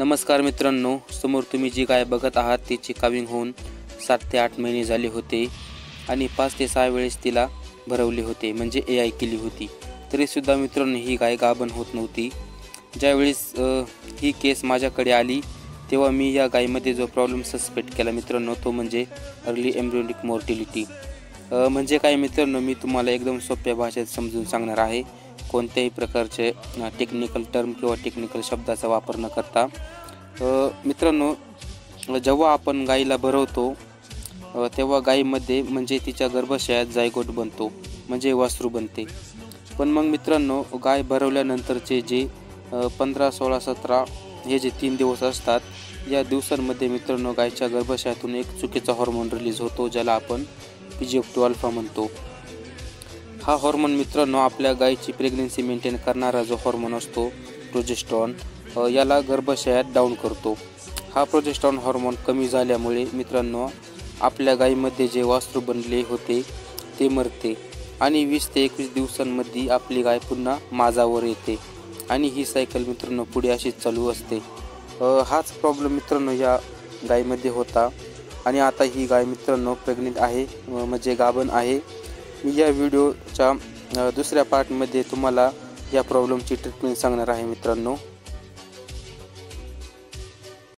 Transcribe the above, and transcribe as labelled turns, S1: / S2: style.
S1: नमस्कार मित्रांनो, समोर तुम्ही जी गाय बघत आहात तिची काविंग होऊन 7 ते 8 महिने झाले होते आणि 5 ते 6 वेळेस तिला भरवले होते, म्हणजे AI केली होती. तरीसुद्धा मित्रांनो ही गाय गाभण होत नव्हती. ज्यावेळेस ही केस माझ्याकडे आली तेव्हा मी या गायीमध्ये जो प्रॉब्लेम सस्पेक्ट केला मित्रांनो, तो म्हणजे अर्ली एम्ब्रियोनिक मॉर्टिलिटी. म्हणजे काय मित्रांनो, मी तुम्हाला एकदम सोप्या भाषेत समजून सांगणार आहे. कोणत्याही प्रकारचे टेक्निकल टर्म किंवा टेक्निकल शब्दाचा वापर न करता. मित्रांनो, जेव्हा आपण गायीला भरवतो तेव्हा गायीमध्ये म्हणजे तिच्या गर्भाशयात जायगोट बनतो, म्हणजे वासरू बनते. पण मग मित्रांनो, गाय भरवल्यानंतरचे जे 15, 16, 17 हे जे 3 दिवस असतात, या दिवसांमध्ये मित्रांनो गायीच्या गर्भाशयातून एक चुकीचा हॉर्मोन रिलीज होतो, ज्याला आपण PGF2 अल्फा म्हणतो. हा हॉर्मोन मित्रांनो आपल्या गायीची प्रेग्नन्सी मेंटेन करणारा जो हॉर्मोन असतो प्रोजेस्टेरॉन, याला गर्भाशयात डाऊन करतो. हा प्रोजेस्टेरॉन हॉर्मोन कमी झाल्यामुळे मित्रांनो आपल्या गायीमध्ये जे वासरू बनले होते ते मरते आणि 20 ते 21 दिवसांमध्ये आपली गाय पुन्हा माझावर येते आणि ही सायकल मित्रांनो पुढे अशीच चालू असते. हाच प्रॉब्लेम मित्रांनो या गायीमध्ये होता आणि आता ही गाय मित्रांनो प्रेग्नेंट आहे, म्हणजे गाभण आहे. मी या व्हिडिओच्या दुसऱ्या पार्टमध्ये तुम्हाला या प्रॉब्लेमची ट्रीटमेंट सांगणार आहे मित्रांनो.